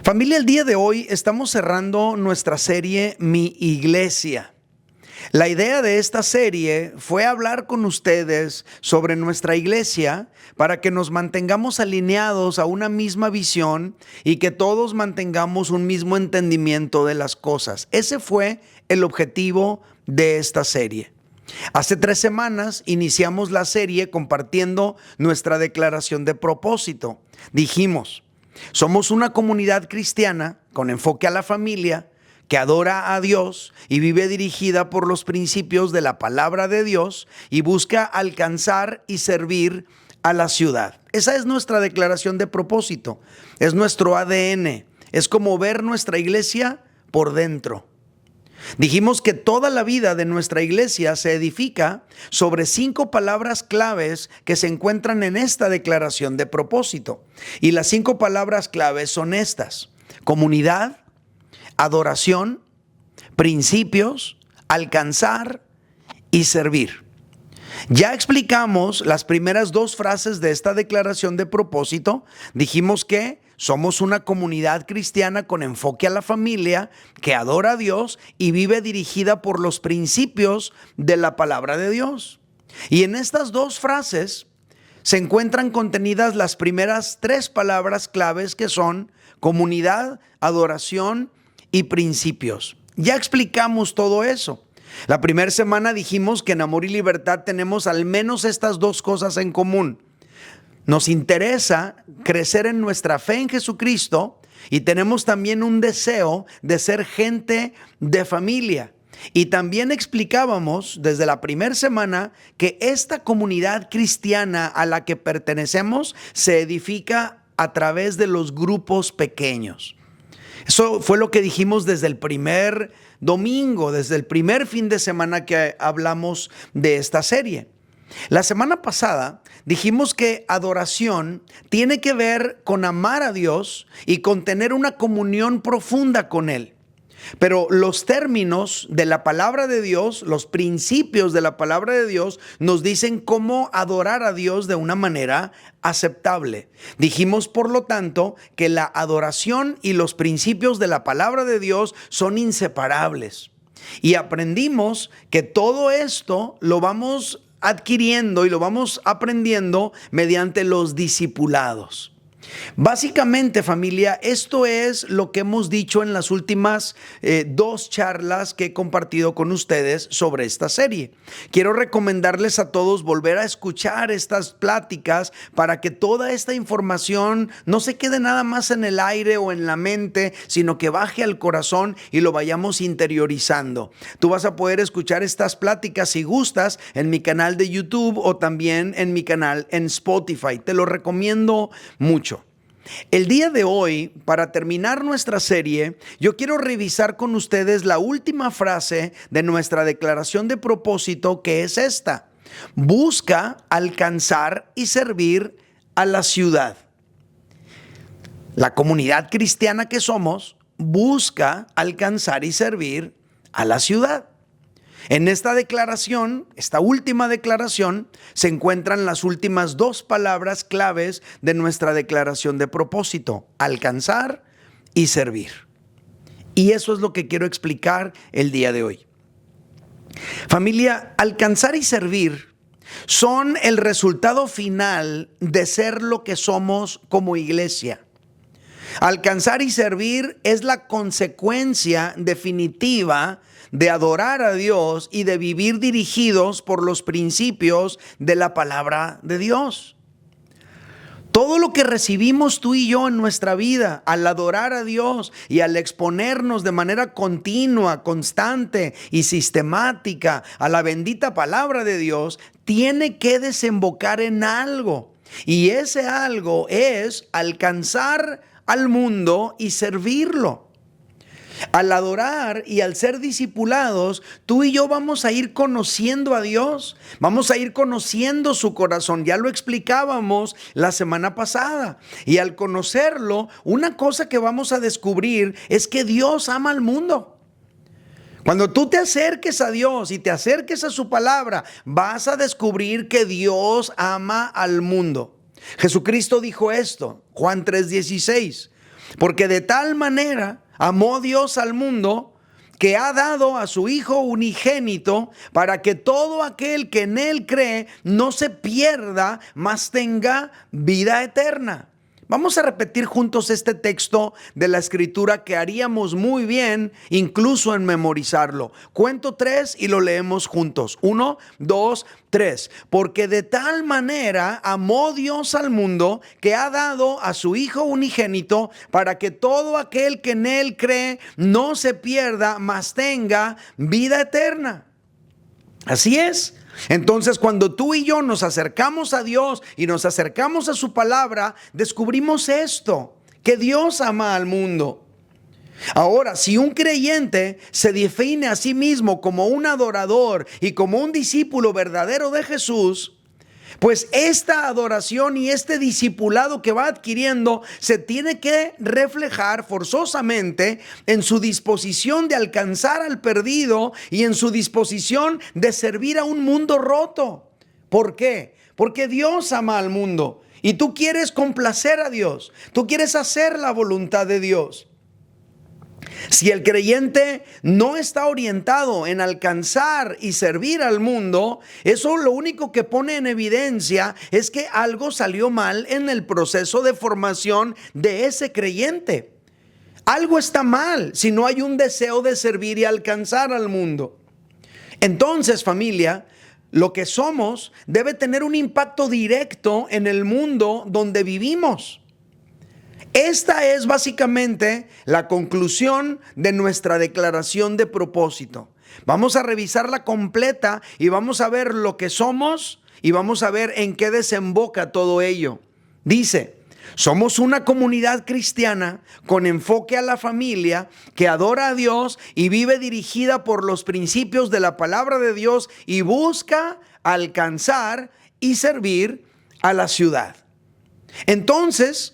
Familia, el día de hoy estamos cerrando nuestra serie Mi Iglesia. La idea de esta serie fue hablar con ustedes sobre nuestra iglesia para que nos mantengamos alineados a una misma visión y que todos mantengamos un mismo entendimiento de las cosas. Ese fue el objetivo de esta serie. Hace 3 semanas iniciamos la serie compartiendo nuestra declaración de propósito. Dijimos: somos una comunidad cristiana con enfoque a la familia, que adora a Dios y vive dirigida por los principios de la palabra de Dios y busca alcanzar y servir a la ciudad. Esa es nuestra declaración de propósito, es nuestro ADN, es como ver nuestra iglesia por dentro. Dijimos que toda la vida de nuestra iglesia se edifica sobre 5 palabras claves que se encuentran en esta declaración de propósito. Y las 5 palabras claves son estas: comunidad, adoración, principios, alcanzar y servir. Ya explicamos las primeras 2 frases de esta declaración de propósito. Dijimos que somos una comunidad cristiana con enfoque a la familia, que adora a Dios y vive dirigida por los principios de la palabra de Dios. Y en estas 2 frases se encuentran contenidas las primeras 3 palabras claves, que son comunidad, adoración y principios. Ya explicamos todo eso. La primera semana dijimos que en Amor y Libertad tenemos al menos estas 2 cosas en común. Nos interesa crecer en nuestra fe en Jesucristo y tenemos también un deseo de ser gente de familia. Y también explicábamos desde la primera semana que esta comunidad cristiana a la que pertenecemos se edifica a través de los grupos pequeños. Eso fue lo que dijimos desde el primer domingo, desde el primer fin de semana que hablamos de esta serie. La semana pasada dijimos que adoración tiene que ver con amar a Dios y con tener una comunión profunda con Él. Pero los términos de la palabra de Dios, los principios de la palabra de Dios, nos dicen cómo adorar a Dios de una manera aceptable. Dijimos, por lo tanto, que la adoración y los principios de la palabra de Dios son inseparables. Y aprendimos que todo esto lo vamos adquiriendo y lo vamos aprendiendo mediante los discipulados. Básicamente, familia, esto es lo que hemos dicho en las últimas 2 charlas que he compartido con ustedes sobre esta serie. Quiero recomendarles a todos volver a escuchar estas pláticas para que toda esta información no se quede nada más en el aire o en la mente, sino que baje al corazón y lo vayamos interiorizando. Tú vas a poder escuchar estas pláticas, si gustas, en mi canal de YouTube o también en mi canal en Spotify. Te lo recomiendo mucho. El día de hoy, para terminar nuestra serie, yo quiero revisar con ustedes la última frase de nuestra declaración de propósito, que es esta: busca alcanzar y servir a la ciudad. La comunidad cristiana que somos busca alcanzar y servir a la ciudad. En esta declaración, esta última declaración, se encuentran las últimas 2 palabras claves de nuestra declaración de propósito: alcanzar y servir. Y eso es lo que quiero explicar el día de hoy. Familia, alcanzar y servir son el resultado final de ser lo que somos como iglesia. Alcanzar y servir es la consecuencia definitiva de adorar a Dios y de vivir dirigidos por los principios de la palabra de Dios. Todo lo que recibimos tú y yo en nuestra vida al adorar a Dios y al exponernos de manera continua, constante y sistemática a la bendita palabra de Dios, tiene que desembocar en algo. Y ese algo es alcanzar al mundo y servirlo. Al adorar y al ser discipulados, tú y yo vamos a ir conociendo a Dios, vamos a ir conociendo su corazón. Ya lo explicábamos la semana pasada. Y al conocerlo, una cosa que vamos a descubrir es que Dios ama al mundo. Cuando tú te acerques a Dios y te acerques a su palabra, vas a descubrir que Dios ama al mundo. Jesucristo dijo esto, Juan 3:16. Porque de tal manera amó Dios al mundo que ha dado a su Hijo unigénito para que todo aquel que en Él cree no se pierda, mas tenga vida eterna. Vamos a repetir juntos este texto de la Escritura que haríamos muy bien incluso en memorizarlo. Cuento 3 y lo leemos juntos. 1, 2, 3. Porque de tal manera amó Dios al mundo que ha dado a su Hijo unigénito para que todo aquel que en Él cree no se pierda, mas tenga vida eterna. Así es. Entonces, cuando tú y yo nos acercamos a Dios y nos acercamos a su palabra, descubrimos esto, que Dios ama al mundo. Ahora, si un creyente se define a sí mismo como un adorador y como un discípulo verdadero de Jesús, pues esta adoración y este discipulado que va adquiriendo se tiene que reflejar forzosamente en su disposición de alcanzar al perdido y en su disposición de servir a un mundo roto. ¿Por qué? Porque Dios ama al mundo y tú quieres complacer a Dios, tú quieres hacer la voluntad de Dios. Si el creyente no está orientado en alcanzar y servir al mundo, eso lo único que pone en evidencia es que algo salió mal en el proceso de formación de ese creyente. Algo está mal si no hay un deseo de servir y alcanzar al mundo. Entonces, familia, lo que somos debe tener un impacto directo en el mundo donde vivimos. Esta es básicamente la conclusión de nuestra declaración de propósito. Vamos a revisarla completa y vamos a ver lo que somos y vamos a ver en qué desemboca todo ello. Dice: somos una comunidad cristiana con enfoque a la familia que adora a Dios y vive dirigida por los principios de la palabra de Dios y busca alcanzar y servir a la ciudad. Entonces,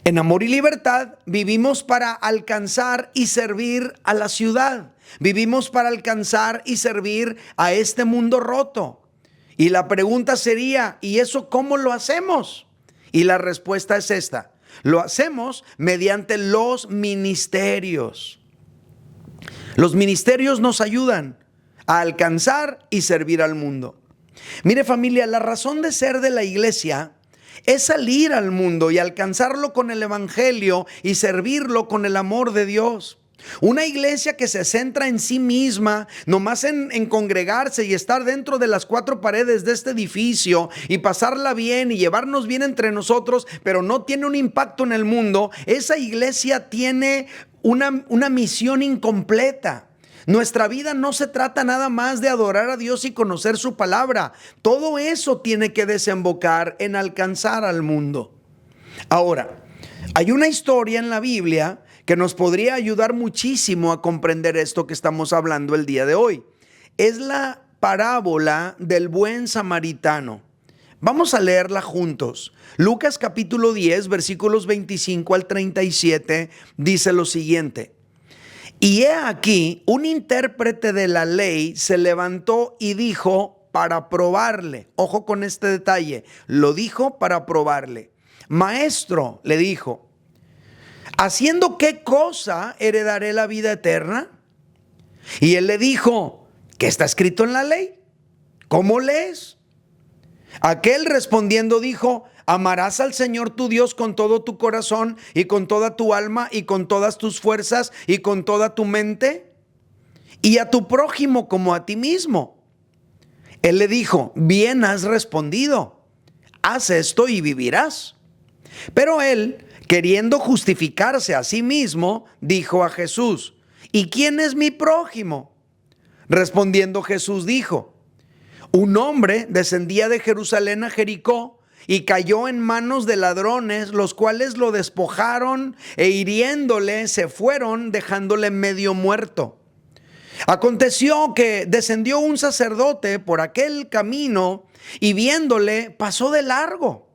en Amor y Libertad vivimos para alcanzar y servir a la ciudad. Vivimos para alcanzar y servir a este mundo roto. Y la pregunta sería, ¿y eso cómo lo hacemos? Y la respuesta es esta: lo hacemos mediante los ministerios. Los ministerios nos ayudan a alcanzar y servir al mundo. Mire, familia, la razón de ser de la iglesia es salir al mundo y alcanzarlo con el evangelio y servirlo con el amor de Dios. Una iglesia que se centra en sí misma, nomás en congregarse y estar dentro de las 4 paredes de este edificio y pasarla bien y llevarnos bien entre nosotros, pero no tiene un impacto en el mundo, esa iglesia tiene una misión incompleta. Nuestra vida no se trata nada más de adorar a Dios y conocer su palabra. Todo eso tiene que desembocar en alcanzar al mundo. Ahora, hay una historia en la Biblia que nos podría ayudar muchísimo a comprender esto que estamos hablando el día de hoy. Es la parábola del buen samaritano. Vamos a leerla juntos. Lucas capítulo 10, versículos 25 al 37, dice lo siguiente: y he aquí, un intérprete de la ley se levantó y dijo para probarle. Ojo con este detalle, lo dijo para probarle. Maestro, le dijo, ¿haciendo qué cosa heredaré la vida eterna? Y él le dijo, ¿qué está escrito en la ley? ¿Cómo lees? Aquel respondiendo dijo: amarás al Señor tu Dios con todo tu corazón y con toda tu alma y con todas tus fuerzas y con toda tu mente, y a tu prójimo como a ti mismo. Él le dijo: bien has respondido, haz esto y vivirás. Pero él, queriendo justificarse a sí mismo, dijo a Jesús: ¿y quién es mi prójimo? Respondiendo Jesús dijo: un hombre descendía de Jerusalén a Jericó y cayó en manos de ladrones, los cuales lo despojaron e hiriéndole se fueron, dejándole medio muerto. Aconteció que descendió un sacerdote por aquel camino y viéndole pasó de largo.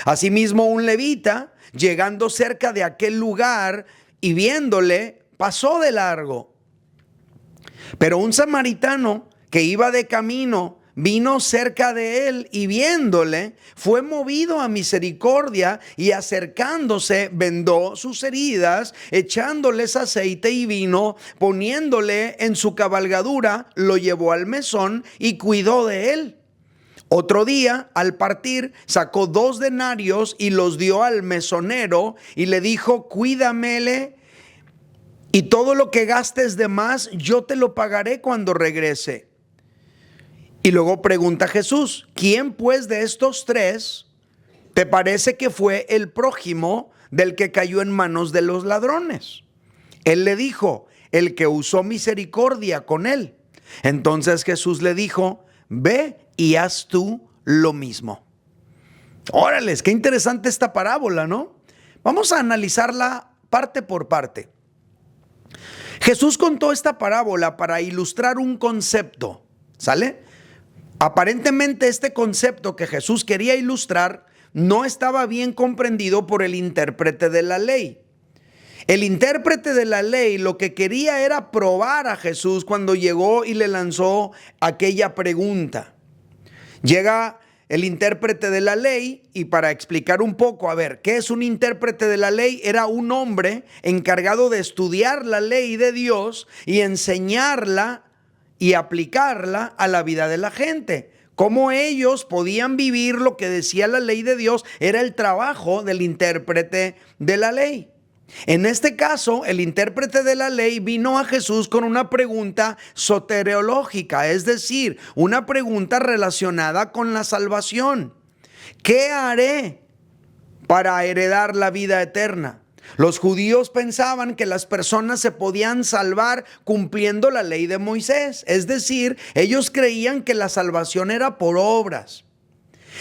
Asimismo un levita, llegando cerca de aquel lugar y viéndole, pasó de largo. Pero un samaritano que iba de camino, vino cerca de él y viéndole, fue movido a misericordia y acercándose, vendó sus heridas, echándoles aceite y vino, poniéndole en su cabalgadura, lo llevó al mesón y cuidó de él. Otro día, al partir, sacó 2 denarios y los dio al mesonero y le dijo: cuídamele, y todo lo que gastes de más, yo te lo pagaré cuando regrese. Y luego pregunta Jesús: ¿quién pues de estos 3 te parece que fue el prójimo del que cayó en manos de los ladrones? Él le dijo: el que usó misericordia con él. Entonces Jesús le dijo: ve y haz tú lo mismo. Órales, qué interesante esta parábola, ¿no? Vamos a analizarla parte por parte. Jesús contó esta parábola para ilustrar un concepto, ¿sale? Aparentemente este concepto que Jesús quería ilustrar no estaba bien comprendido por el intérprete de la ley. El intérprete de la ley lo que quería era probar a Jesús cuando llegó y le lanzó aquella pregunta. Llega el intérprete de la ley y para explicar un poco, a ver, ¿qué es un intérprete de la ley? Era un hombre encargado de estudiar la ley de Dios y enseñarla y aplicarla a la vida de la gente. Cómo ellos podían vivir lo que decía la ley de Dios era el trabajo del intérprete de la ley. En este caso, el intérprete de la ley vino a Jesús con una pregunta soteriológica, es decir, una pregunta relacionada con la salvación. ¿Qué haré para heredar la vida eterna? Los judíos pensaban que las personas se podían salvar cumpliendo la ley de Moisés, es decir, ellos creían que la salvación era por obras.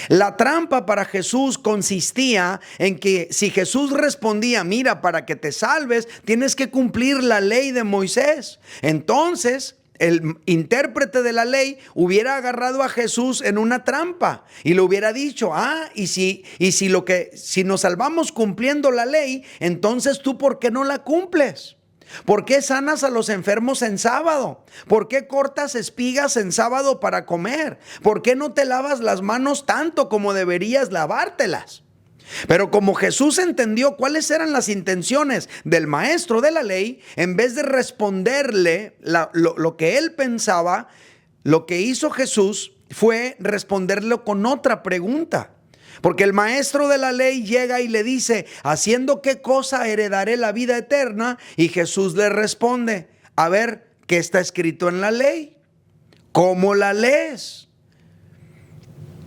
La trampa para Jesús consistía en que si Jesús respondía: mira, para que te salves tienes que cumplir la ley de Moisés, entonces el intérprete de la ley hubiera agarrado a Jesús en una trampa y le hubiera dicho: y si nos salvamos cumpliendo la ley, entonces tú ¿por qué no la cumples? ¿Por qué sanas a los enfermos en sábado? ¿Por qué cortas espigas en sábado para comer? ¿Por qué no te lavas las manos tanto como deberías lavártelas? Pero como Jesús entendió cuáles eran las intenciones del maestro de la ley, en vez de responderle lo que él pensaba, lo que hizo Jesús fue responderle con otra pregunta. Porque el maestro de la ley llega y le dice: ¿haciendo qué cosa heredaré la vida eterna? Y Jesús le responde: a ver, ¿qué está escrito en la ley? ¿Cómo la lees?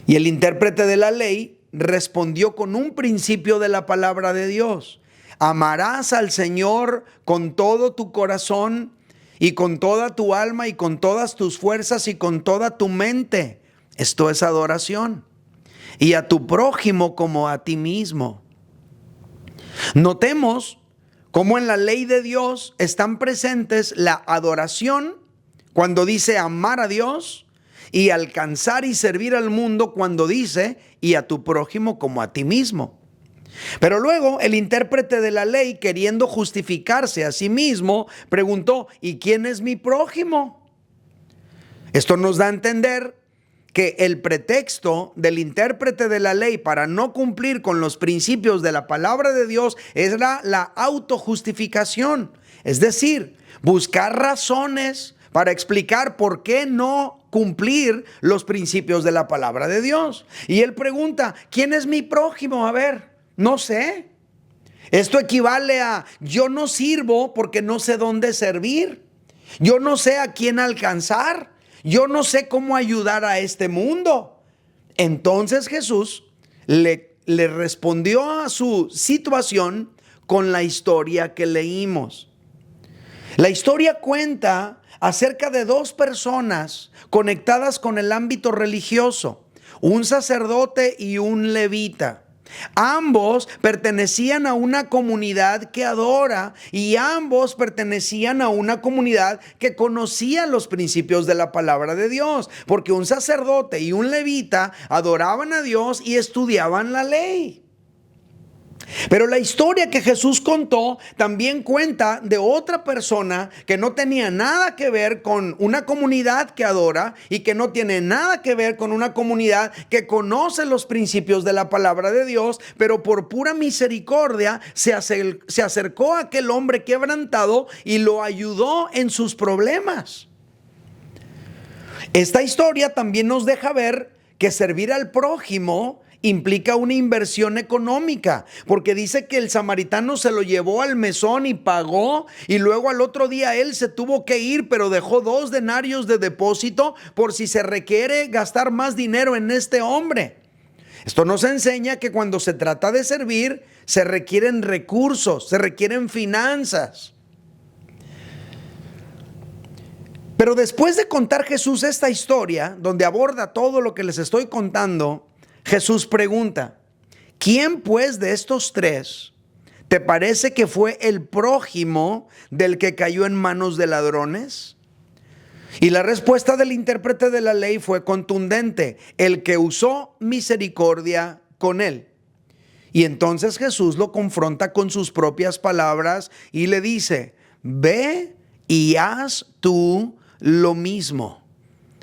Y el intérprete de la ley respondió con un principio de la palabra de Dios: amarás al Señor con todo tu corazón y con toda tu alma y con todas tus fuerzas y con toda tu mente. Esto es adoración. Y a tu prójimo como a ti mismo. Notemos cómo en la ley de Dios están presentes la adoración cuando dice amar a Dios, y alcanzar y servir al mundo cuando dice y a tu prójimo como a ti mismo. Pero luego el intérprete de la ley, queriendo justificarse a sí mismo, preguntó: ¿y quién es mi prójimo? Esto nos da a entender que el pretexto del intérprete de la ley para no cumplir con los principios de la palabra de Dios era la autojustificación, es decir, buscar razones para explicar por qué no cumplir los principios de la palabra de Dios. Y él pregunta: ¿quién es mi prójimo? A ver, no sé. Esto equivale a: yo no sirvo porque no sé dónde servir. Yo no sé a quién alcanzar. Yo no sé cómo ayudar a este mundo. Entonces Jesús le respondió a su situación con la historia que leímos. La historia cuenta acerca de 2 personas conectadas con el ámbito religioso, un sacerdote y un levita. Ambos pertenecían a una comunidad que adora y ambos pertenecían a una comunidad que conocía los principios de la palabra de Dios, porque un sacerdote y un levita adoraban a Dios y estudiaban la ley. Pero la historia que Jesús contó también cuenta de otra persona que no tenía nada que ver con una comunidad que adora y que no tiene nada que ver con una comunidad que conoce los principios de la palabra de Dios, pero por pura misericordia se acercó a aquel hombre quebrantado y lo ayudó en sus problemas. Esta historia también nos deja ver que servir al prójimo implica una inversión económica, porque dice que el samaritano se lo llevó al mesón y pagó, y luego al otro día él se tuvo que ir, pero dejó 2 denarios de depósito por si se requiere gastar más dinero en este hombre. Esto nos enseña que cuando se trata de servir, se requieren recursos, se requieren finanzas. Pero después de contar Jesús esta historia, donde aborda todo lo que les estoy contando, Jesús pregunta: ¿quién pues de estos 3 te parece que fue el prójimo del que cayó en manos de ladrones? Y la respuesta del intérprete de la ley fue contundente: el que usó misericordia con él. Y entonces Jesús lo confronta con sus propias palabras y le dice: ve y haz tú lo mismo.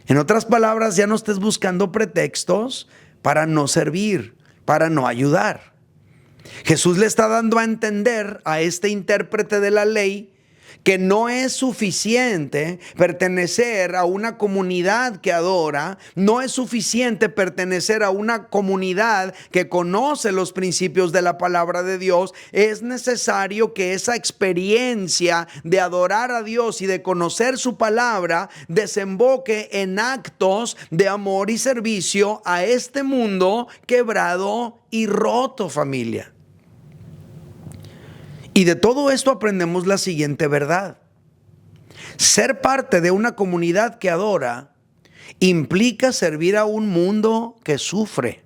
En otras palabras, ya no estés buscando pretextos para no servir, para no ayudar. Jesús le está dando a entender a este intérprete de la ley que no es suficiente pertenecer a una comunidad que adora, no es suficiente pertenecer a una comunidad que conoce los principios de la palabra de Dios. Es necesario que esa experiencia de adorar a Dios y de conocer su palabra desemboque en actos de amor y servicio a este mundo quebrado y roto, familia. Y de todo esto aprendemos la siguiente verdad: ser parte de una comunidad que adora implica servir a un mundo que sufre.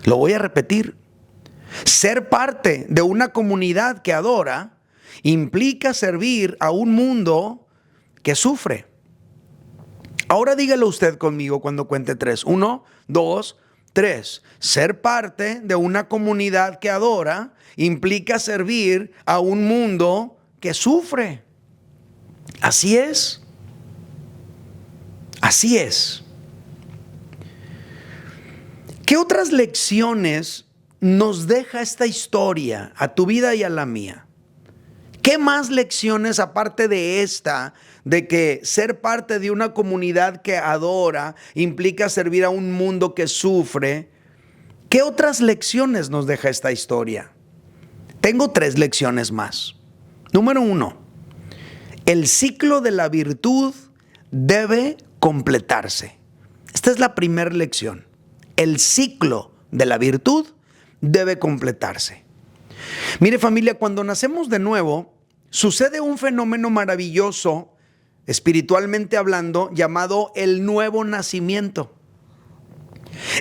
Lo voy a repetir: ser parte de una comunidad que adora implica servir a un mundo que sufre. Ahora dígalo usted conmigo cuando cuente 3. 1, 2, 3. Ser parte de una comunidad que adora implica servir a un mundo que sufre. Así es. Así es. ¿Qué otras lecciones nos deja esta historia a tu vida y a la mía? ¿Qué más lecciones aparte de esta, de que ser parte de una comunidad que adora implica servir a un mundo que sufre? ¿Qué otras lecciones nos deja esta historia? Tengo 3 lecciones más. Número 1, el ciclo de la virtud debe completarse. Esta es la primera lección. El ciclo de la virtud debe completarse. Mire, familia, cuando nacemos de nuevo, sucede un fenómeno maravilloso, espiritualmente hablando, llamado el nuevo nacimiento.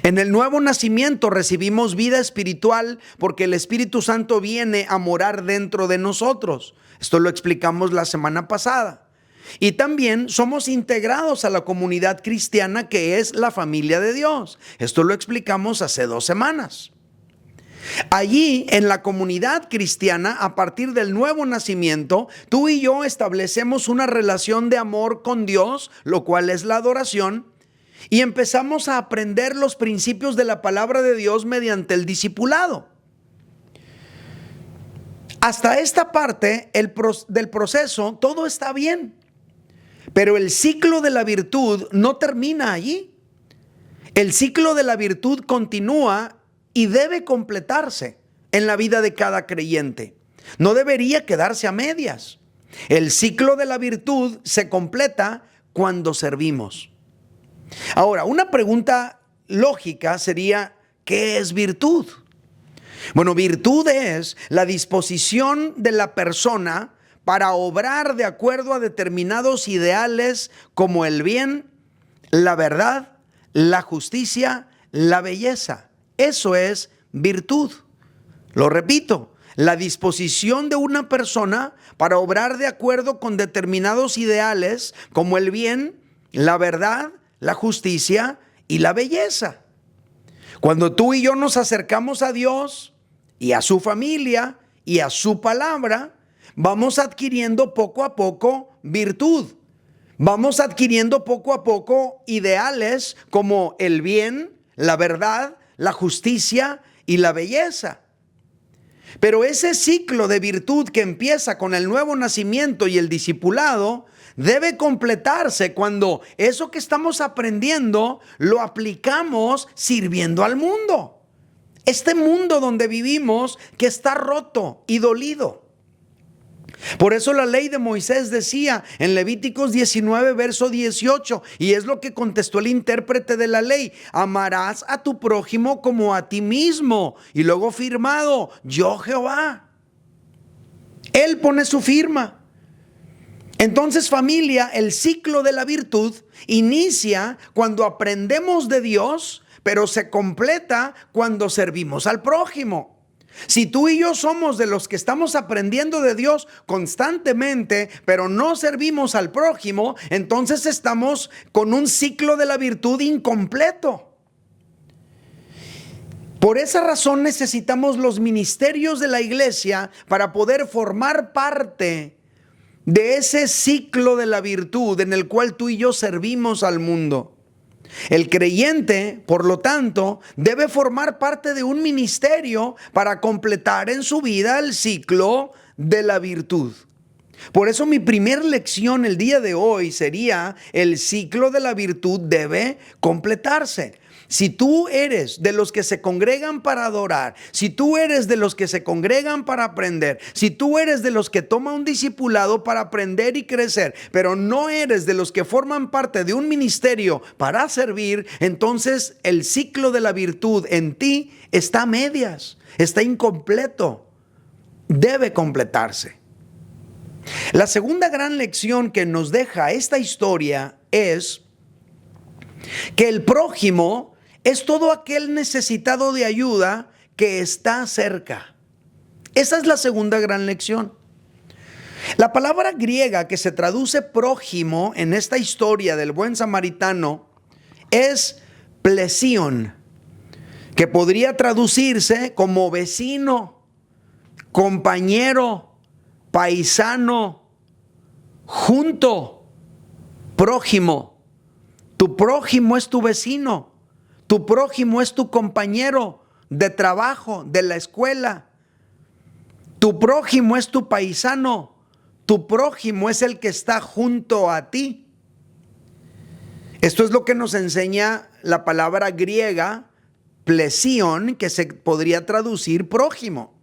En el nuevo nacimiento recibimos vida espiritual porque el Espíritu Santo viene a morar dentro de nosotros. Esto lo explicamos la semana pasada. Y también somos integrados a la comunidad cristiana que es la familia de Dios. Esto lo explicamos hace 2 semanas. Allí, en la comunidad cristiana, a partir del nuevo nacimiento, tú y yo establecemos una relación de amor con Dios, lo cual es la adoración, y empezamos a aprender los principios de la palabra de Dios mediante el discipulado. Hasta esta parte del proceso, todo está bien. Pero el ciclo de la virtud no termina allí. El ciclo de la virtud continúa y debe completarse en la vida de cada creyente. No debería quedarse a medias. El ciclo de la virtud se completa cuando servimos. Ahora, una pregunta lógica sería: ¿qué es virtud? Bueno, virtud es la disposición de la persona para obrar de acuerdo a determinados ideales como el bien, la verdad, la justicia, la belleza. Eso es virtud. Lo repito, la disposición de una persona para obrar de acuerdo con determinados ideales como el bien, la verdad, la justicia y la belleza. Cuando tú y yo nos acercamos a Dios, y a su familia y a su palabra, vamos adquiriendo poco a poco virtud. Vamos adquiriendo poco a poco ideales como el bien, la verdad, la justicia y la belleza. Pero ese ciclo de virtud que empieza con el nuevo nacimiento y el discipulado debe completarse cuando eso que estamos aprendiendo lo aplicamos sirviendo al mundo. Este mundo donde vivimos que está roto y dolido. Por eso la ley de Moisés decía en Levíticos 19, verso 18, y es lo que contestó el intérprete de la ley: amarás a tu prójimo como a ti mismo. Y luego firmado, yo Jehová. Él pone su firma. Entonces, familia, el ciclo de la virtud inicia cuando aprendemos de Dios, pero se completa cuando servimos al prójimo. Si tú y yo somos de los que estamos aprendiendo de Dios constantemente, pero no servimos al prójimo, entonces estamos con un ciclo de la virtud incompleto. Por esa razón necesitamos los ministerios de la iglesia para poder formar parte de ese ciclo de la virtud en el cual tú y yo servimos al mundo. El creyente, por lo tanto, debe formar parte de un ministerio para completar en su vida el ciclo de la virtud. Por eso mi primer lección el día de hoy sería: el ciclo de la virtud debe completarse. Si tú eres de los que se congregan para adorar, si tú eres de los que se congregan para aprender, si tú eres de los que toma un discipulado para aprender y crecer, pero no eres de los que forman parte de un ministerio para servir, entonces el ciclo de la virtud en ti está a medias, está incompleto, debe completarse. La segunda gran lección que nos deja esta historia es que el prójimo es todo aquel necesitado de ayuda que está cerca. Esa es la segunda gran lección. La palabra griega que se traduce prójimo en esta historia del buen samaritano es plesion, que podría traducirse como vecino, compañero, paisano, junto, prójimo. Tu prójimo es tu vecino. Tu prójimo es tu compañero de trabajo, de la escuela. Tu prójimo es tu paisano. Tu prójimo es el que está junto a ti. Esto es lo que nos enseña la palabra griega plesion, que se podría traducir prójimo.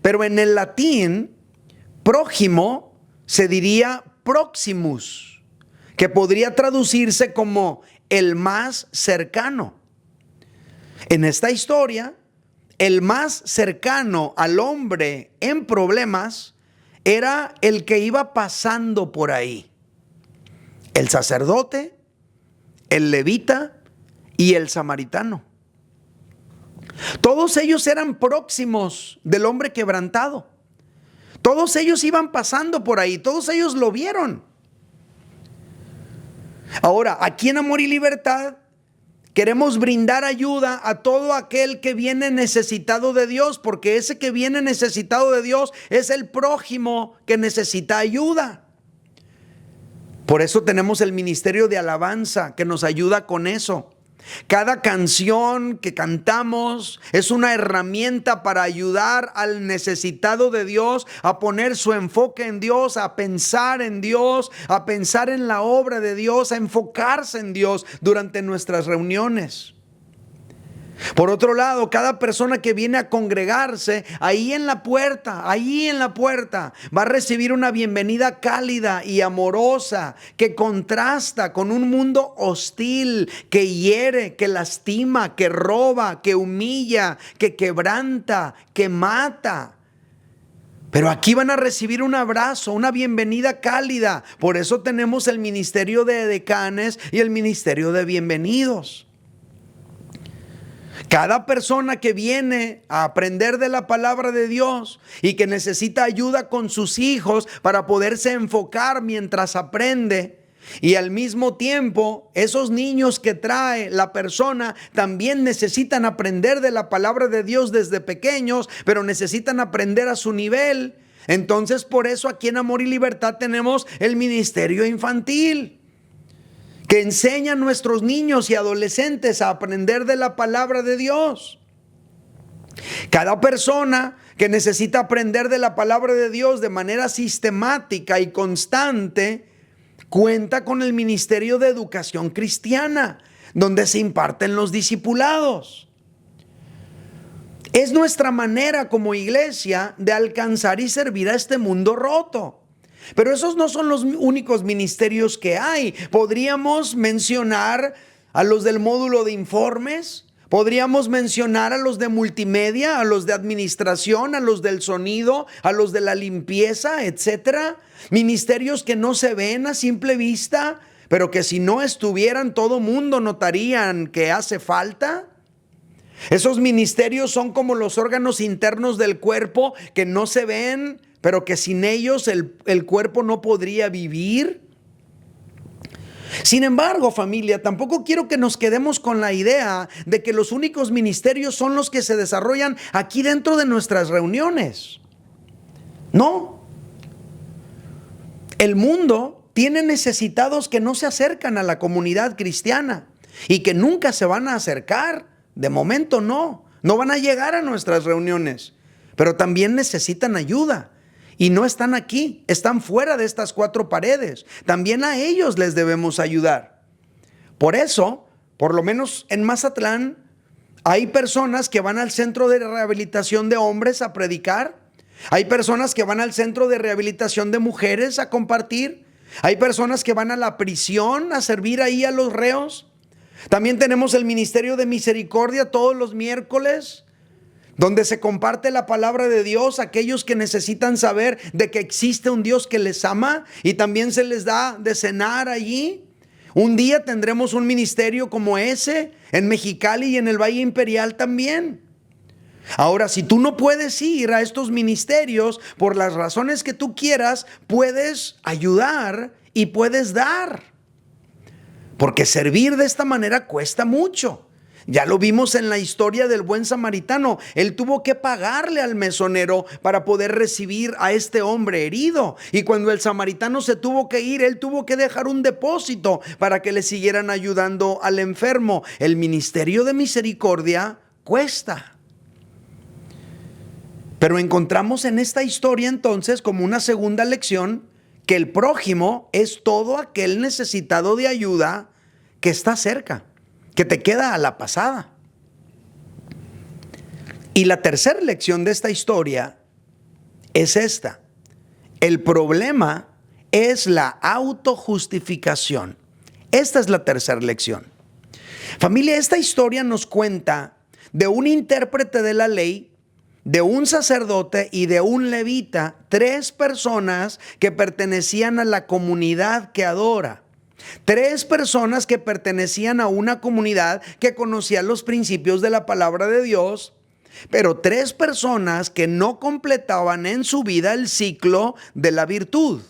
Pero en el latín, prójimo se diría proximus, que podría traducirse como el más cercano. En esta historia, el más cercano al hombre en problemas era el que iba pasando por ahí: el sacerdote, el levita y el samaritano. Todos ellos eran próximos del hombre quebrantado. Todos ellos iban pasando por ahí, todos ellos lo vieron. Ahora, aquí en Amor y Libertad queremos brindar ayuda a todo aquel que viene necesitado de Dios, porque ese que viene necesitado de Dios es el prójimo que necesita ayuda. Por eso tenemos el ministerio de alabanza que nos ayuda con eso. Cada canción que cantamos es una herramienta para ayudar al necesitado de Dios a poner su enfoque en Dios, a pensar en Dios, a pensar en la obra de Dios, a enfocarse en Dios durante nuestras reuniones. Por otro lado, cada persona que viene a congregarse, ahí en la puerta, va a recibir una bienvenida cálida y amorosa que contrasta con un mundo hostil, que hiere, que lastima, que roba, que humilla, que quebranta, que mata. Pero aquí van a recibir un abrazo, una bienvenida cálida. Por eso tenemos el ministerio de decanes y el ministerio de bienvenidos. Cada persona que viene a aprender de la palabra de Dios y que necesita ayuda con sus hijos para poderse enfocar mientras aprende, Y al mismo tiempo, esos niños que trae la persona también necesitan aprender de la palabra de Dios desde pequeños, pero necesitan aprender a su nivel. Entonces, por eso aquí en Amor y Libertad tenemos el ministerio infantil, que enseña a nuestros niños y adolescentes a aprender de la palabra de Dios. Cada persona que necesita aprender de la palabra de Dios de manera sistemática y constante cuenta con el Ministerio de Educación Cristiana, donde se imparten los discipulados. Es nuestra manera como iglesia de alcanzar y servir a este mundo roto. Pero esos no son los únicos ministerios que hay. Podríamos mencionar a los del módulo de informes. Podríamos mencionar a los de multimedia, a los de administración, a los del sonido, a los de la limpieza, etcétera. Ministerios que no se ven a simple vista, pero que si no estuvieran todo mundo notarían que hace falta. Esos ministerios son como los órganos internos del cuerpo que no se ven, pero que sin ellos el cuerpo no podría vivir. Sin embargo, familia, tampoco quiero que nos quedemos con la idea de que los únicos ministerios son los que se desarrollan aquí dentro de nuestras reuniones. No. El mundo tiene necesitados que no se acercan a la comunidad cristiana y que nunca se van a acercar. De momento no van a llegar a nuestras reuniones, pero también necesitan ayuda. Y no están aquí, están fuera de estas cuatro paredes. También a ellos les debemos ayudar. Por eso, por lo menos en Mazatlán, hay personas que van al centro de rehabilitación de hombres a predicar. Hay personas que van al centro de rehabilitación de mujeres a compartir. Hay personas que van a la prisión a servir ahí a los reos. También tenemos el Ministerio de Misericordia todos los miércoles, donde se comparte la palabra de Dios a aquellos que necesitan saber de que existe un Dios que les ama, y también se les da de cenar allí. Un día tendremos un ministerio como ese en Mexicali y en el Valle Imperial también. Ahora, si tú no puedes ir a estos ministerios por las razones que tú quieras, puedes ayudar y puedes dar. Porque servir de esta manera cuesta mucho. Ya lo vimos en la historia del buen samaritano. Él tuvo que pagarle al mesonero para poder recibir a este hombre herido. Y cuando el samaritano se tuvo que ir, él tuvo que dejar un depósito para que le siguieran ayudando al enfermo. El ministerio de misericordia cuesta. Pero encontramos en esta historia entonces como una segunda lección que el prójimo es todo aquel necesitado de ayuda que está cerca, que te queda a la pasada. Y la tercera lección de esta historia es esta: el problema es la autojustificación. Esta es la tercera lección. Familia, esta historia nos cuenta de un intérprete de la ley, de un sacerdote y de un levita, tres personas que pertenecían a la comunidad que adora. Tres personas que pertenecían a una comunidad que conocía los principios de la palabra de Dios, pero tres personas que no completaban en su vida el ciclo de la virtud.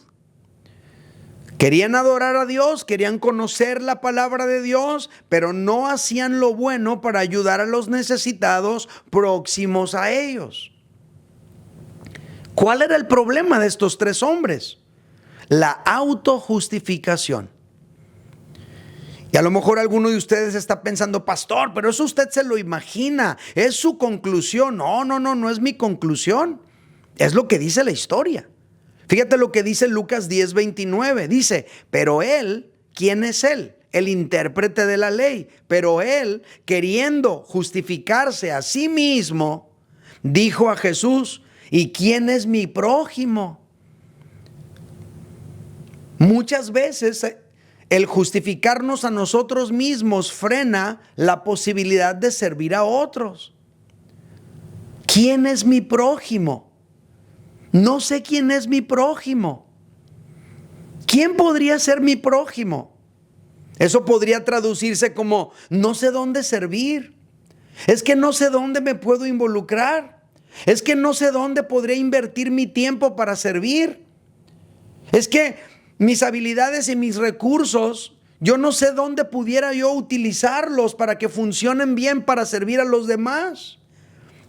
Querían adorar a Dios, querían conocer la palabra de Dios, pero no hacían lo bueno para ayudar a los necesitados próximos a ellos. ¿Cuál era el problema de estos tres hombres? La autojustificación. Y a lo mejor alguno de ustedes está pensando: pastor, pero eso usted se lo imagina, es su conclusión. No es mi conclusión, es lo que dice la historia. Fíjate lo que dice Lucas 10:29. Dice: pero él, ¿quién es él? El intérprete de la ley. Pero él, queriendo justificarse a sí mismo, dijo a Jesús: ¿y quién es mi prójimo? Muchas veces el justificarnos a nosotros mismos frena la posibilidad de servir a otros. ¿Quién es mi prójimo? No sé quién es mi prójimo. ¿Quién podría ser mi prójimo? Eso podría traducirse como: no sé dónde servir. Es que no sé dónde me puedo involucrar. Es que no sé dónde podré invertir mi tiempo para servir. Es que mis habilidades y mis recursos, yo no sé dónde pudiera yo utilizarlos para que funcionen bien para servir a los demás.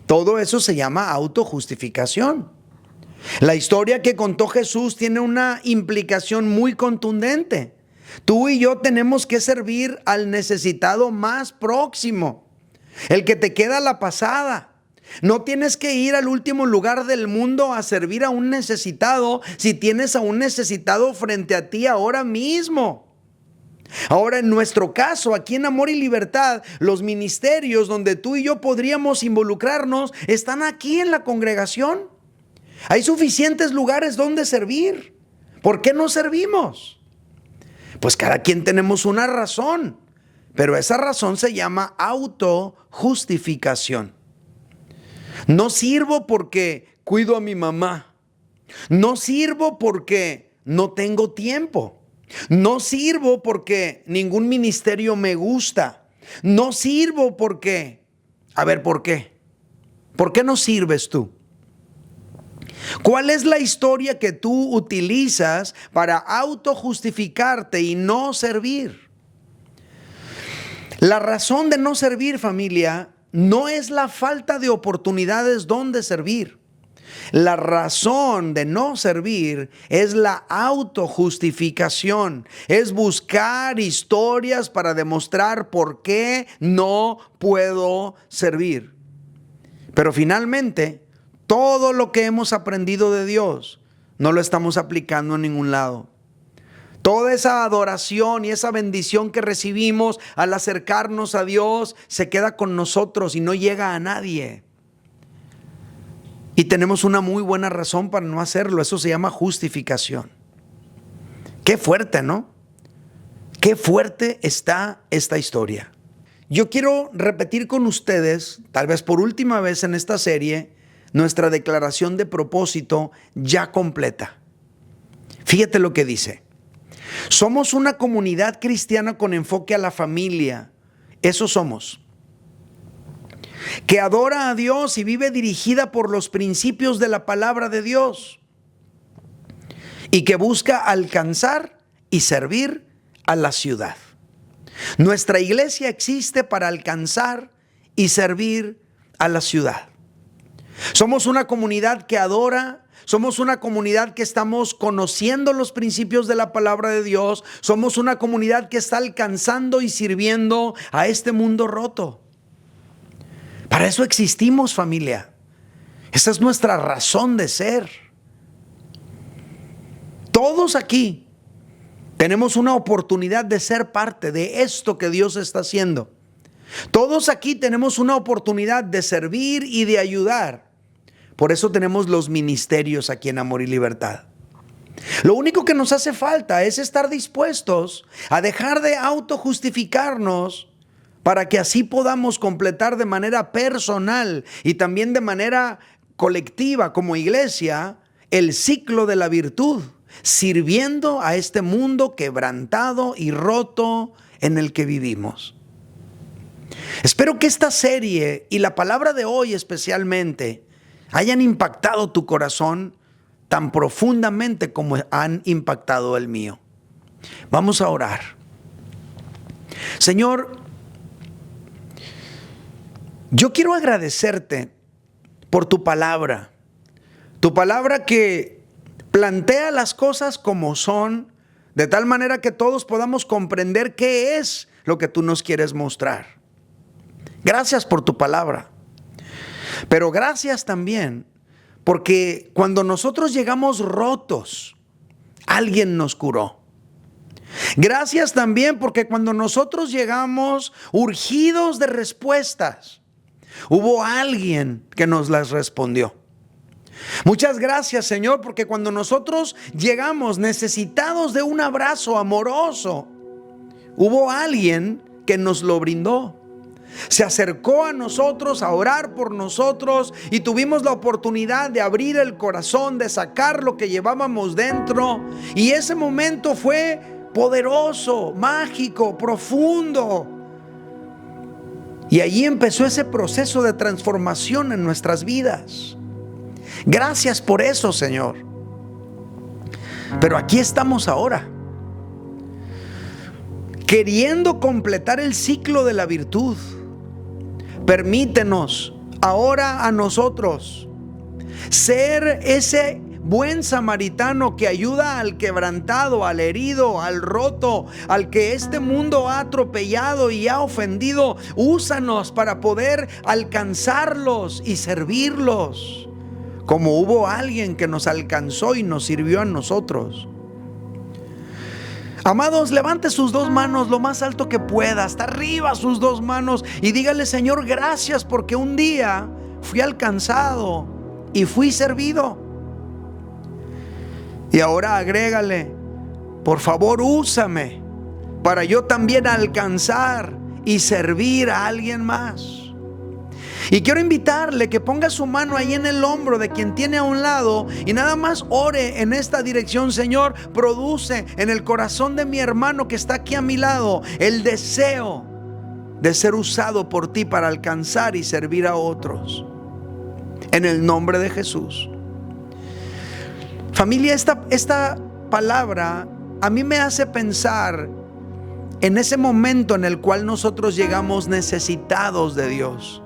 Todo eso se llama autojustificación. La historia que contó Jesús tiene una implicación muy contundente. Tú y yo tenemos que servir al necesitado más próximo, el que te queda a la pasada. No tienes que ir al último lugar del mundo a servir a un necesitado si tienes a un necesitado frente a ti ahora mismo. Ahora, en nuestro caso, aquí en Amor y Libertad, los ministerios donde tú y yo podríamos involucrarnos están aquí en la congregación. Hay suficientes lugares donde servir. ¿Por qué no servimos? Pues cada quien tenemos una razón, pero esa razón se llama autojustificación. No sirvo porque cuido a mi mamá. No sirvo porque no tengo tiempo. No sirvo porque ningún ministerio me gusta. No sirvo porque... A ver, ¿por qué? ¿Por qué no sirves tú? ¿Cuál es la historia que tú utilizas para autojustificarte y no servir? La razón de no servir, familia, no es la falta de oportunidades donde servir. La razón de no servir es la autojustificación. Es buscar historias para demostrar por qué no puedo servir. Pero finalmente, todo lo que hemos aprendido de Dios no lo estamos aplicando en ningún lado. Toda esa adoración y esa bendición que recibimos al acercarnos a Dios se queda con nosotros y no llega a nadie. Y tenemos una muy buena razón para no hacerlo. Eso se llama justificación. Qué fuerte, ¿no? Qué fuerte está esta historia. Yo quiero repetir con ustedes, tal vez por última vez en esta serie, nuestra declaración de propósito ya completa. Fíjate lo que dice. Somos una comunidad cristiana con enfoque a la familia. Eso somos. Que adora a Dios y vive dirigida por los principios de la palabra de Dios. Y que busca alcanzar y servir a la ciudad. Nuestra iglesia existe para alcanzar y servir a la ciudad. Somos una comunidad que adora. Somos una comunidad que estamos conociendo los principios de la palabra de Dios. Somos una comunidad que está alcanzando y sirviendo a este mundo roto. Para eso existimos, familia. Esa es nuestra razón de ser. Todos aquí tenemos una oportunidad de ser parte de esto que Dios está haciendo. Todos aquí tenemos una oportunidad de servir y de ayudar. Por eso tenemos los ministerios aquí en Amor y Libertad. Lo único que nos hace falta es estar dispuestos a dejar de autojustificarnos para que así podamos completar de manera personal y también de manera colectiva como iglesia el ciclo de la virtud, sirviendo a este mundo quebrantado y roto en el que vivimos. Espero que esta serie y la palabra de hoy especialmente hayan impactado tu corazón tan profundamente como han impactado el mío. Vamos a orar. Señor, yo quiero agradecerte por tu palabra que plantea las cosas como son, de tal manera que todos podamos comprender qué es lo que tú nos quieres mostrar. Gracias por tu palabra. Pero gracias también porque cuando nosotros llegamos rotos, alguien nos curó. Gracias también porque cuando nosotros llegamos urgidos de respuestas, hubo alguien que nos las respondió. Muchas gracias, Señor, porque cuando nosotros llegamos necesitados de un abrazo amoroso, hubo alguien que nos lo brindó. Se acercó a nosotros a orar por nosotros y tuvimos la oportunidad de abrir el corazón, de sacar lo que llevábamos dentro. Y ese momento fue poderoso, mágico, profundo. Y allí empezó ese proceso de transformación en nuestras vidas. Gracias por eso, Señor. Pero aquí estamos ahora, queriendo completar el ciclo de la virtud. Permítenos ahora a nosotros ser ese buen samaritano que ayuda al quebrantado, al herido, al roto, al que este mundo ha atropellado y ha ofendido. Úsanos para poder alcanzarlos y servirlos, como hubo alguien que nos alcanzó y nos sirvió a nosotros. Amados, levante sus dos manos lo más alto que pueda, hasta arriba sus dos manos, y dígale: Señor, gracias porque un día fui alcanzado y fui servido. Y ahora agrégale: por favor, úsame para yo también alcanzar y servir a alguien más. Y quiero invitarle que ponga su mano ahí en el hombro de quien tiene a un lado y nada más ore en esta dirección: Señor, produce en el corazón de mi hermano que está aquí a mi lado el deseo de ser usado por ti para alcanzar y servir a otros. En el nombre de Jesús. Familia, esta palabra a mí me hace pensar en ese momento en el cual nosotros llegamos necesitados de Dios.